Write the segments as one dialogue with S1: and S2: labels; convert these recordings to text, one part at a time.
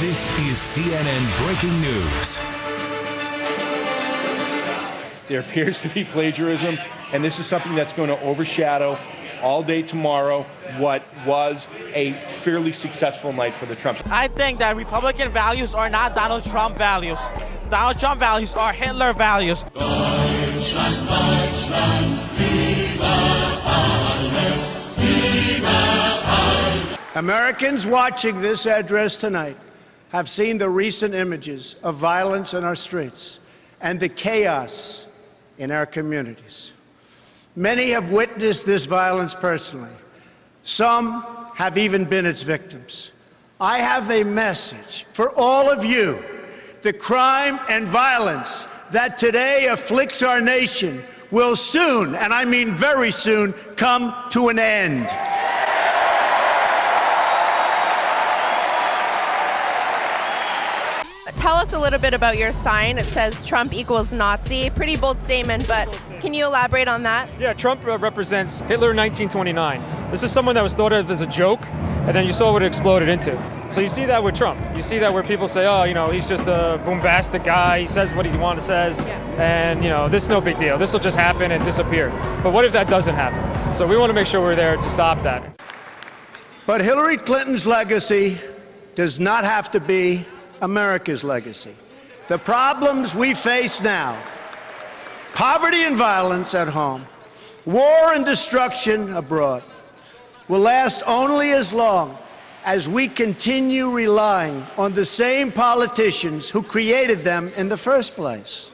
S1: This is CNN Breaking News.
S2: There appears to be plagiarism, and this is something that's going to overshadow all day tomorrow what was a fairly successful night for the Trumps.
S3: I think that Republican values are not Donald Trump values. Donald Trump values are Hitler values.
S4: Deutschland, Deutschland, viva alles, viva alles.
S5: Americans watching this address tonight have seen the recent images of violence in our streets and the chaos in our communities. Many have witnessed this violence personally. Some have even been its victims. I have a message for all of you. The crime and violence that today afflicts our nation will soon, and I mean very soon, come to an end.
S6: Tell us a little bit about your sign. It says Trump equals Nazi. Pretty bold statement, but can you elaborate on that?
S7: Yeah, Trump represents Hitler in 1929. This is someone that was thought of as a joke, and then you saw what it exploded into. So you see that with Trump. You see that where people say, oh, you know, he's just a bombastic guy. He says what he wants to says, and, you know, this is no big deal. This will just happen and disappear. But what if that doesn't happen? So we want to make sure we're there to stop that.
S5: But Hillary Clinton's legacy does not have to be America's legacy. The problems we face now, poverty and violence at home, war and destruction abroad, will last only as long as we continue relying on the same politicians who created them in the first place.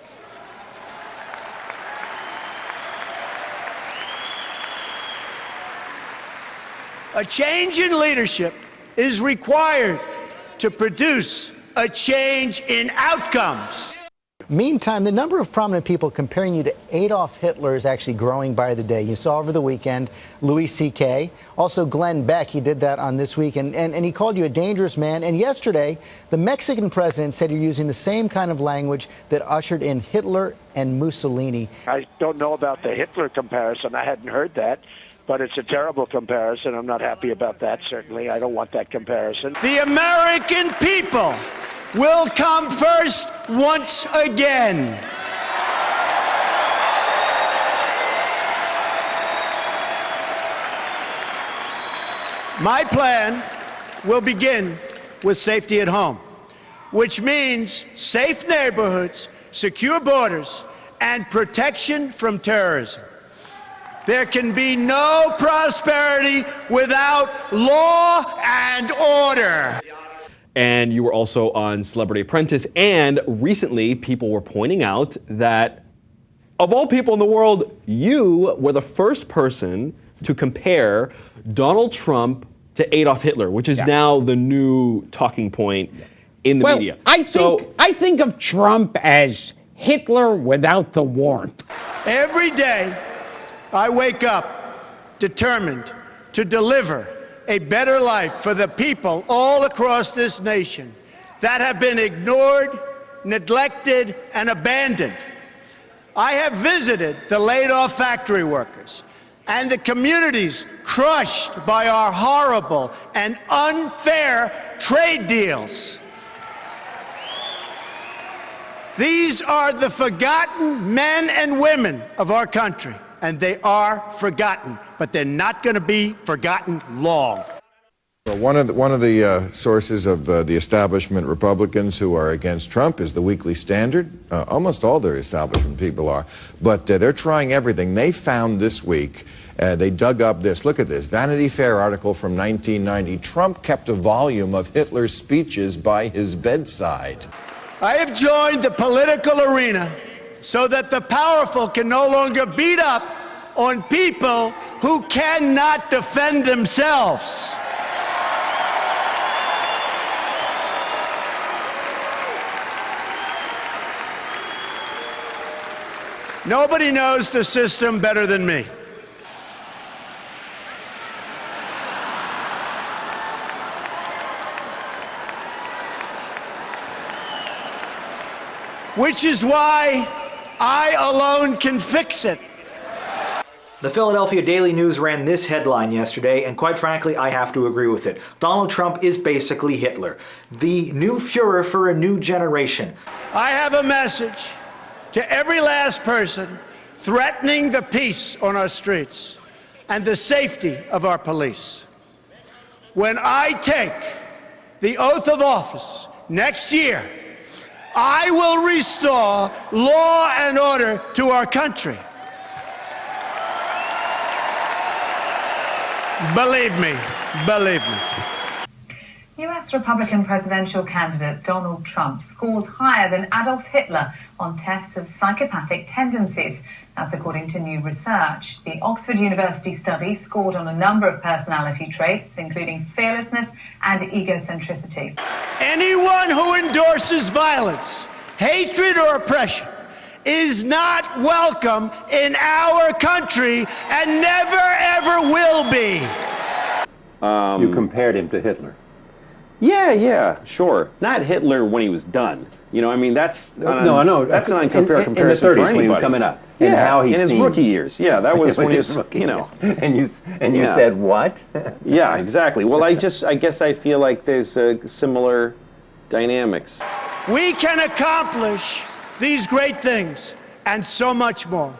S5: A change in leadership is required to produce a change in outcomes.
S8: Meantime, the number of prominent people comparing you to Adolf Hitler is actually growing by the day. You saw over the weekend Louis C.K., also Glenn Beck. He did that on This Week, and he called you a dangerous man. And yesterday, the Mexican president said you're using the same kind of language that ushered in Hitler and Mussolini.
S9: I don't know about the Hitler comparison. I hadn't heard that. But it's a terrible comparison. I'm not happy about that, certainly. I don't want that comparison.
S5: The American people will come first once again. My plan will begin with safety at home, which means safe neighborhoods, secure borders, and protection from terrorism. There can be no prosperity without law and order.
S10: And you were also on Celebrity Apprentice, and recently people were pointing out that of all people in the world, you were the first person to compare Donald Trump to Adolf Hitler, which is now the new talking point in the media.
S11: I think of Trump as Hitler without the warmth.
S5: Every day, I wake up determined to deliver a better life for the people all across this nation that have been ignored, neglected, and abandoned. I have visited the laid-off factory workers and the communities crushed by our horrible and unfair trade deals. These are the forgotten men and women of our country. And they are forgotten, but they're not going to be forgotten long.
S12: Well, one of the sources of the establishment Republicans who are against Trump is the Weekly Standard. Almost all their establishment people are, but they're trying everything. They found this week, they dug up this. Look at this Vanity Fair article from 1990. Trump kept a volume of Hitler's speeches by his bedside.
S5: I have joined the political arena so that the powerful can no longer beat up on people who cannot defend themselves. Nobody knows the system better than me. Which is why I alone can fix it.
S13: The Philadelphia Daily News ran this headline yesterday, and quite frankly, I have to agree with it. Donald Trump is basically Hitler, the new Führer for a new generation.
S5: I have a message to every last person threatening the peace on our streets and the safety of our police. When I take the oath of office next year, I will restore law and order to our country. Believe me, believe me.
S14: US Republican presidential candidate Donald Trump scores higher than Adolf Hitler on tests of psychopathic tendencies. That's according to new research. The Oxford University study scored on a number of personality traits, including fearlessness and egocentricity.
S5: Anyone who endorses violence, hatred, or oppression is not welcome in our country and never, ever will be.
S15: You compared him to Hitler.
S16: Yeah, sure. Not Hitler when he was done. You know, I mean, that's
S15: no, I know.
S16: That's an unfair comparison
S15: in the 30s
S16: for anybody.
S15: when he was coming up.
S16: Yeah,
S15: and how he
S16: in his
S15: seemed,
S16: rookie years. Yeah, that was when he was, you know.
S15: And you said what?
S16: Yeah, exactly. Well, I guess I feel like there's similar dynamics.
S5: We can accomplish these great things and so much more.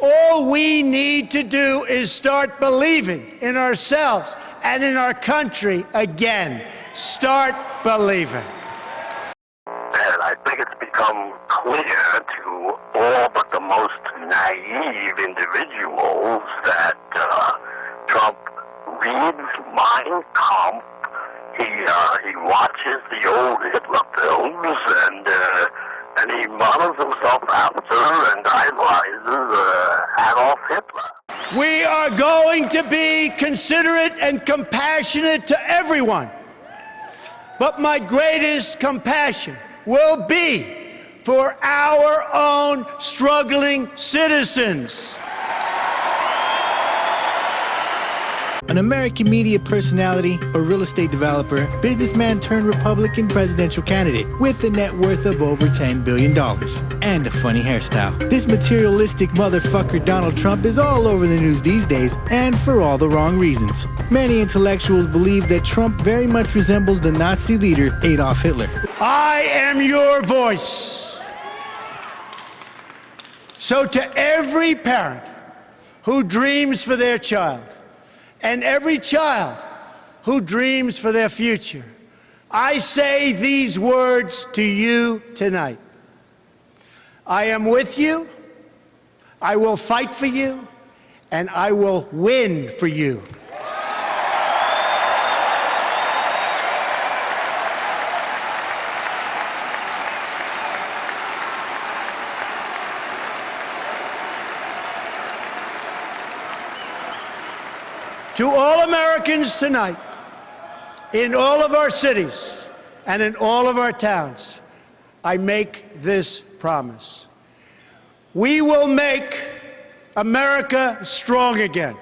S5: All we need to do is start believing in ourselves and in our country again. Start believing.
S17: And I think it's become clear to all but the most naive individuals that Trump reads Mein Kampf, he watches the old Hitler films, and he models himself after and idolizes Adolf Hitler.
S5: We are going to be considerate and compassionate to everyone. But my greatest compassion will be for our own struggling citizens.
S18: An American media personality, a real estate developer, businessman turned Republican presidential candidate with a net worth of over $10 billion. And a funny hairstyle. This materialistic motherfucker Donald Trump is all over the news these days, and for all the wrong reasons. Many intellectuals believe that Trump very much resembles the Nazi leader Adolf Hitler.
S5: I am your voice. So to every parent who dreams for their child, and every child who dreams for their future, I say these words to you tonight. I am with you, I will fight for you, and I will win for you. To all Americans tonight, in all of our cities and in all of our towns, I make this promise. We will make America strong again.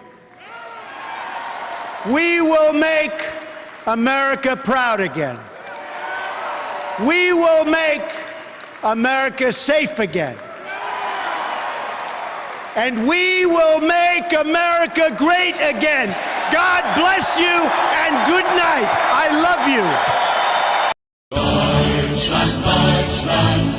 S5: We will make America proud again. We will make America safe again. And we will make America great again. God bless you and good night. I love you.
S4: Deutschland, Deutschland.